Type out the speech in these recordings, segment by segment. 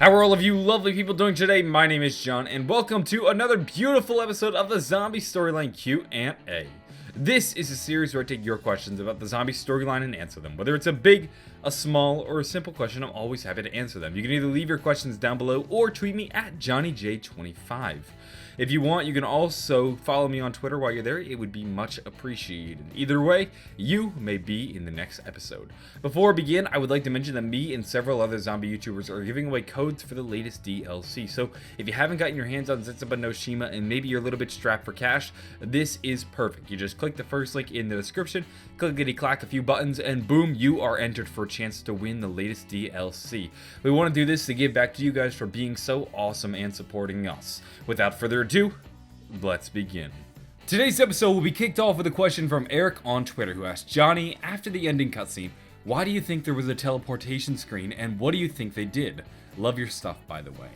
How are all of you lovely people doing today? My name is John, and welcome to another beautiful episode of the Zombie Storyline Q&A. This is a series where I take your questions about the zombie storyline and answer them. Whether it's a big, a small, or a simple question, I'm always happy to answer them. You can either leave your questions down below or tweet me at JohnnyJ25. If you want, you can also follow me on Twitter while you're there. It would be much appreciated. Either way, you may be in the next episode. Before I begin, I would like to mention that me and several other zombie YouTubers are giving away codes for the latest DLC. So if you haven't gotten your hands on Zetsubou No Shima and maybe you're a little bit strapped for cash, this is perfect. You just click the first link in the description, clickety-clack a few buttons, and boom, you are entered for a chance to win the latest DLC. We want to do this to give back to you guys for being so awesome and supporting us. Without further ado, let's begin. Today's episode will be kicked off with a question from Eric on Twitter, who asked, Johnny, after the ending cutscene, why do you think there was a teleportation screen, and what do you think they did? Love your stuff, by the way.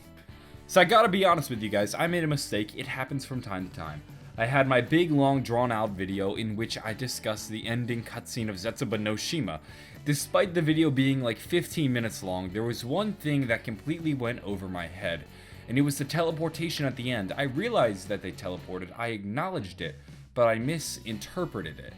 So I gotta be honest with you guys, I made a mistake. It happens from time to time. I had my big, long, drawn-out video in which I discussed the ending cutscene of Zetsubou No Shima. Despite the video being like 15 minutes long, there was one thing that completely went over my head, and it was the teleportation at the end. I realized that they teleported, I acknowledged it, but I misinterpreted it.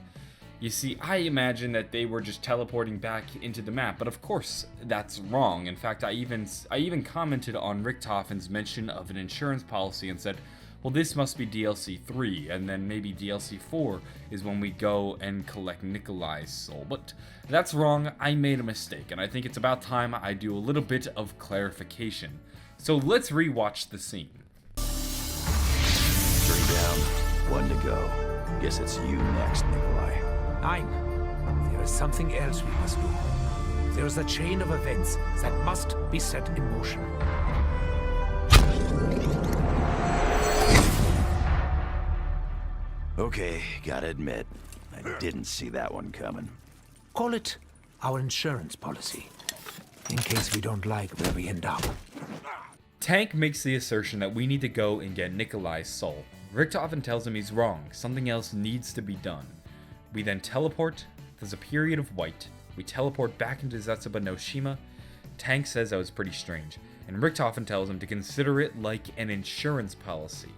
You see, I imagined that they were just teleporting back into the map, but of course, that's wrong. In fact, I even commented on Richtofen's mention of an insurance policy and said, well, this must be DLC 3, and then maybe DLC 4 is when we go and collect Nikolai's soul. But that's wrong, I made a mistake, and I think it's about time I do a little bit of clarification. So let's rewatch the scene. 3 down, 1 to go. Guess it's you next, Nikolai. Nein. There is something else we must do. There is a chain of events that must be set in motion. Okay, gotta admit, I didn't see that one coming. Call it our insurance policy, in case we don't like where we end up. Tank makes the assertion that we need to go and get Nikolai's soul. Richtofen tells him he's wrong, something else needs to be done. We then teleport, there's a period of white, we teleport back into Zetsubou No Shima. Tank says that was pretty strange, and Richtofen tells him to consider it like an insurance policy.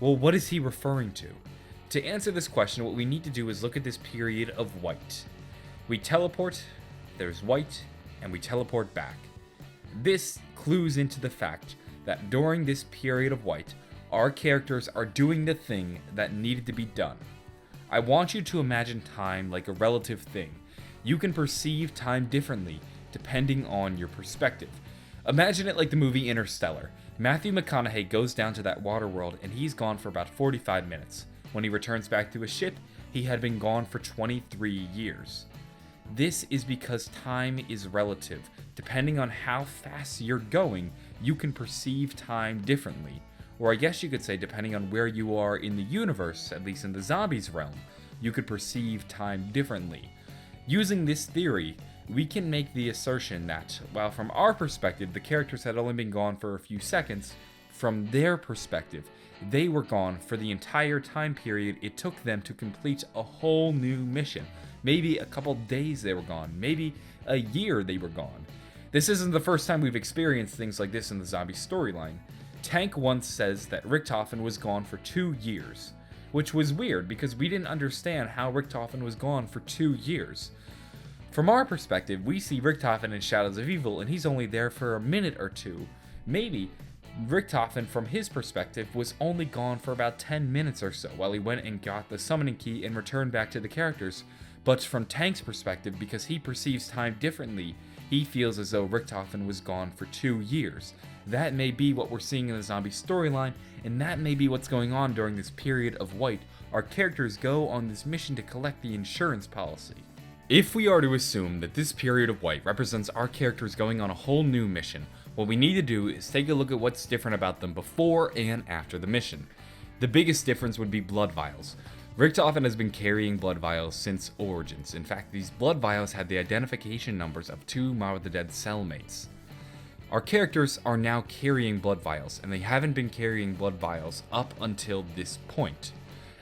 Well, what is he referring to? To answer this question, what we need to do is look at this period of white. We teleport, there's white, and we teleport back. This clues into the fact that during this period of white, our characters are doing the thing that needed to be done. I want you to imagine time like a relative thing. You can perceive time differently depending on your perspective. Imagine it like the movie Interstellar. Matthew McConaughey goes down to that water world and he's gone for about 45 minutes. When he returns back to his ship, he had been gone for 23 years. This is because time is relative. Depending on how fast you're going, you can perceive time differently. Or I guess you could say depending on where you are in the universe, at least in the zombies realm, you could perceive time differently. Using this theory, we can make the assertion that, while from our perspective the characters had only been gone for a few seconds, from their perspective, they were gone for the entire time period it took them to complete a whole new mission. Maybe a couple days they were gone, maybe a year they were gone. This isn't the first time we've experienced things like this in the zombie storyline. Tank once says that Richtofen was gone for 2 years, which was weird because we didn't understand how Richtofen was gone for 2 years. From our perspective, we see Richtofen in Shadows of Evil and he's only there for a minute or two. Maybe Richtofen, from his perspective, was only gone for about 10 minutes or so while he went and got the summoning key and returned back to the characters. But from Tank's perspective, because he perceives time differently, he feels as though Richtofen was gone for 2 years. That may be what we're seeing in the zombie storyline, and that may be what's going on during this period of white. Our characters go on this mission to collect the insurance policy. If we are to assume that this period of white represents our characters going on a whole new mission, what we need to do is take a look at what's different about them before and after the mission. The biggest difference would be blood vials. Richtofen has been carrying blood vials since Origins. In fact, these blood vials had the identification numbers of 2 Maw of the Dead cellmates. Our characters are now carrying blood vials, and they haven't been carrying blood vials up until this point.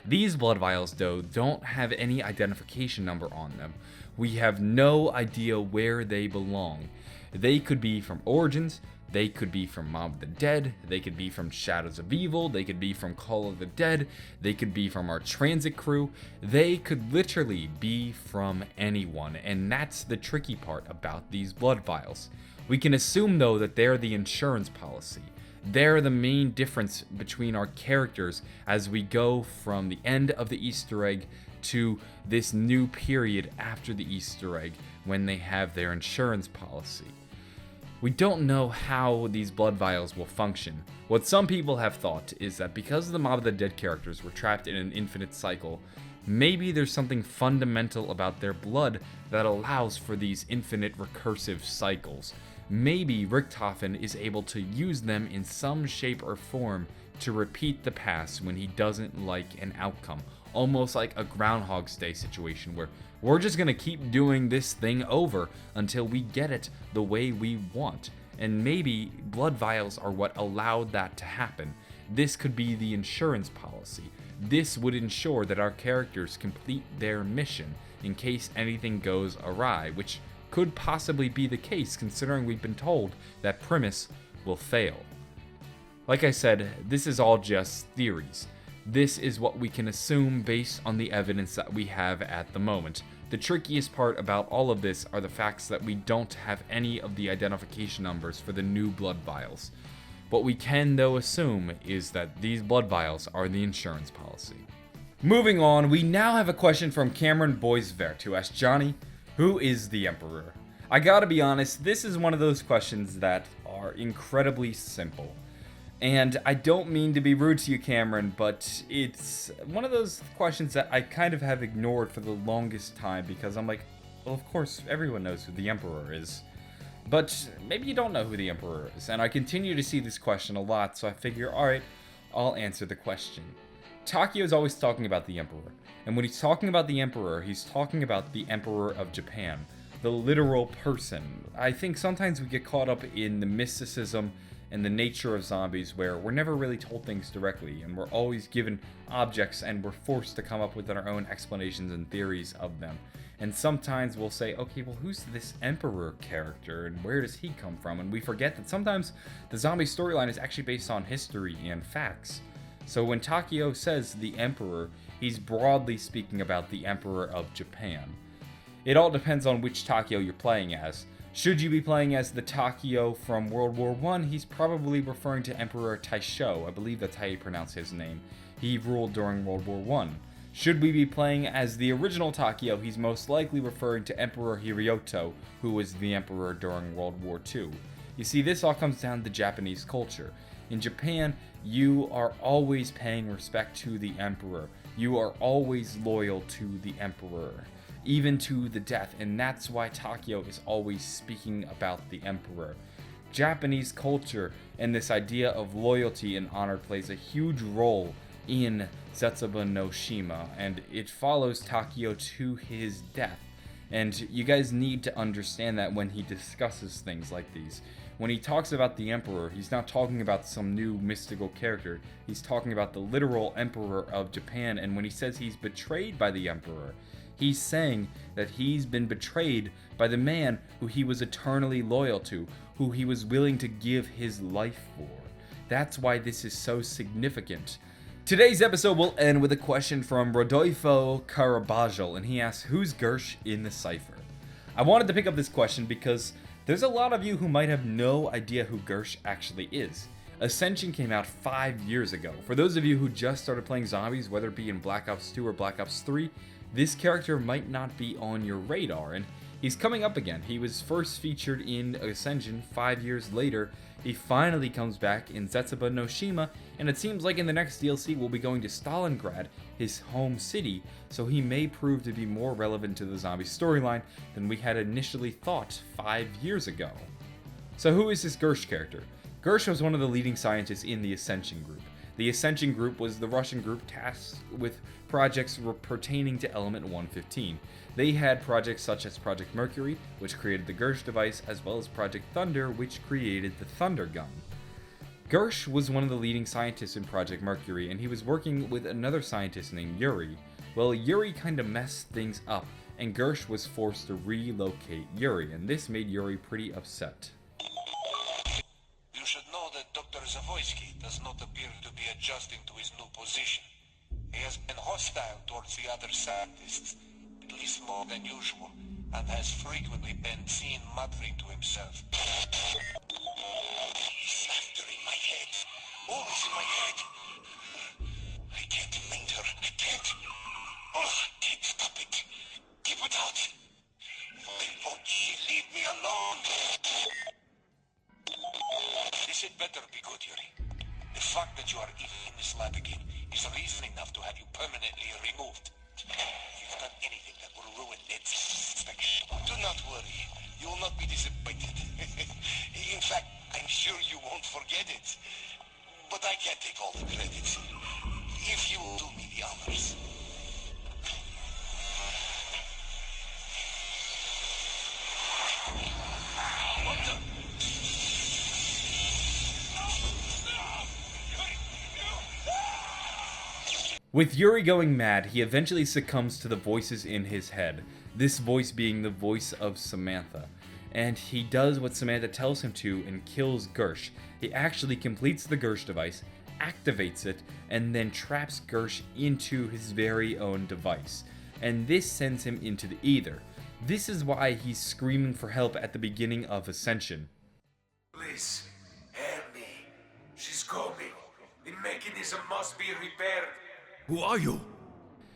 These blood vials, though, don't have any identification number on them. We have no idea where they belong. They could be from Origins, they could be from Mob of the Dead, they could be from Shadows of Evil, they could be from Call of the Dead, they could be from our transit crew, they could literally be from anyone, and that's the tricky part about these blood vials. We can assume though that they're the insurance policy. They're the main difference between our characters as we go from the end of the Easter egg to this new period after the Easter egg when they have their insurance policy. We don't know how these blood vials will function. What some people have thought is that because the Mob of the Dead characters were trapped in an infinite cycle, maybe there's something fundamental about their blood that allows for these infinite recursive cycles. Maybe Richtofen is able to use them in some shape or form to repeat the past when he doesn't like an outcome. Almost like a Groundhog's Day situation where we're just gonna keep doing this thing over until we get it the way we want. And maybe blood vials are what allowed that to happen. This could be the insurance policy. This would ensure that our characters complete their mission in case anything goes awry, which could possibly be the case considering we've been told that Primus will fail. Like I said, this is all just theories. This is what we can assume based on the evidence that we have at the moment. The trickiest part about all of this are the facts that we don't have any of the identification numbers for the new blood vials. What we can though assume is that these blood vials are the insurance policy. Moving on, we now have a question from Cameron Boisvert who asked Johnny, who is the Emperor? I gotta be honest, this is one of those questions that are incredibly simple. And I don't mean to be rude to you, Cameron, but it's one of those questions that I kind of have ignored for the longest time because I'm like, well, of course, everyone knows who the Emperor is. But maybe you don't know who the Emperor is, and I continue to see this question a lot, so I figure, alright, I'll answer the question. Takio is always talking about the Emperor, and when he's talking about the Emperor, he's talking about the Emperor of Japan, the literal person. I think sometimes we get caught up in the mysticism and the nature of zombies where we're never really told things directly, and we're always given objects and we're forced to come up with our own explanations and theories of them. And sometimes we'll say, okay, well, who's this Emperor character and where does he come from? And we forget that sometimes the zombie storyline is actually based on history and facts. So when Takio says the Emperor, he's broadly speaking about the Emperor of Japan. It all depends on which Takio you're playing as. Should you be playing as the Takio from World War I, he's probably referring to Emperor Taisho. I believe that's how you pronounce his name. He ruled during World War I. Should we be playing as the original Takio, he's most likely referring to Emperor Hirohito, who was the emperor during World War II. You see, this all comes down to Japanese culture. In Japan, you are always paying respect to the emperor. You are always loyal to the emperor, even to the death, and that's why Takio is always speaking about the emperor. Japanese culture and this idea of loyalty and honor plays a huge role in Zetsubou No Shima, and it follows Takio to his death. And you guys need to understand that when he discusses things like these. When he talks about the Emperor, he's not talking about some new mystical character. He's talking about the literal Emperor of Japan, and when he says he's betrayed by the Emperor, he's saying that he's been betrayed by the man who he was eternally loyal to, who he was willing to give his life for. That's why this is so significant. Today's episode will end with a question from Rodolfo Carabajal, and he asks, who's Gersh in the cipher? I wanted to pick up this question because there's a lot of you who might have no idea who Gersh actually is. Ascension came out 5 years ago. For those of you who just started playing zombies, whether it be in Black Ops 2 or Black Ops 3, this character might not be on your radar, and he's coming up again. He was first featured in Ascension 5 years later. He finally comes back in Zetsubou No Shima, and it seems like in the next DLC we'll be going to Stalingrad, his home city, so he may prove to be more relevant to the zombie storyline than we had initially thought 5 years ago. So who is this Gersh character? Gersh was one of the leading scientists in the Ascension group. The Ascension group was the Russian group tasked with projects pertaining to Element 115. They had projects such as Project Mercury, which created the Gersh device, as well as Project Thunder, which created the Thunder Gun. Gersh was one of the leading scientists in Project Mercury, and he was working with another scientist named Yuri. Well, Yuri kind of messed things up and Gersh was forced to relocate Yuri, and this made Yuri pretty upset. You should know that Dr. Zavoyski does not appear to be adjusting to his new position. He has been hostile towards the other scientists, at least more than usual, and has frequently been seen muttering to himself. He's laughter in my head. Always in my head. I can't find her. I can't. Oh, I can't stop it. Keep it out. Why won't she leave me alone? This had better be good, Yuri. The fact that you are even in this lab again is reason enough to have you permanently removed. If you've done anything that will ruin Ned's inspection, do not worry. You will not be disappointed. In fact, I'm sure you won't forget it. But I can't take all the credit. If you will do me the honors. What the? With Yuri going mad, he eventually succumbs to the voices in his head, this voice being the voice of Samantha. And he does what Samantha tells him to and kills Gersh. He actually completes the Gersh device, activates it, and then traps Gersh into his very own device. And this sends him into the ether. This is why he's screaming for help at the beginning of Ascension. Please, help me. She's coming. The mechanism must be repaired. Who are you?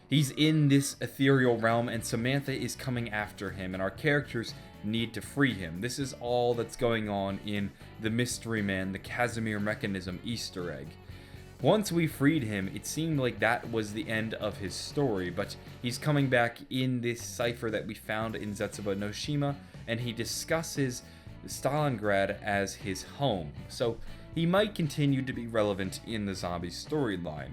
He's in this ethereal realm and Samantha is coming after him and our characters need to free him. This is all that's going on in the Mystery Man, the Casimir Mechanism Easter egg. Once we freed him, it seemed like that was the end of his story, but he's coming back in this cipher that we found in Zetsubou No Shima, and he discusses Stalingrad as his home, so he might continue to be relevant in the zombie storyline.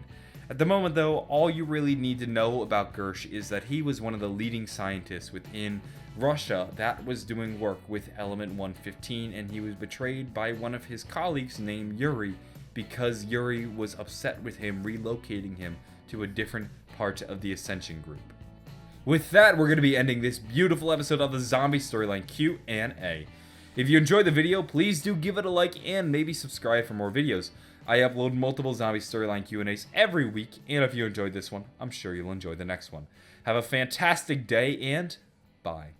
At the moment though, all you really need to know about Gersh is that he was one of the leading scientists within Russia that was doing work with Element 115, and he was betrayed by one of his colleagues named Yuri because Yuri was upset with him relocating him to a different part of the Ascension group. With that, we're going to be ending this beautiful episode of the zombie storyline Q&A. If you enjoyed the video, please do give it a like and maybe subscribe for more videos. I upload multiple zombie storyline Q&As every week, and if you enjoyed this one, I'm sure you'll enjoy the next one. Have a fantastic day, and bye.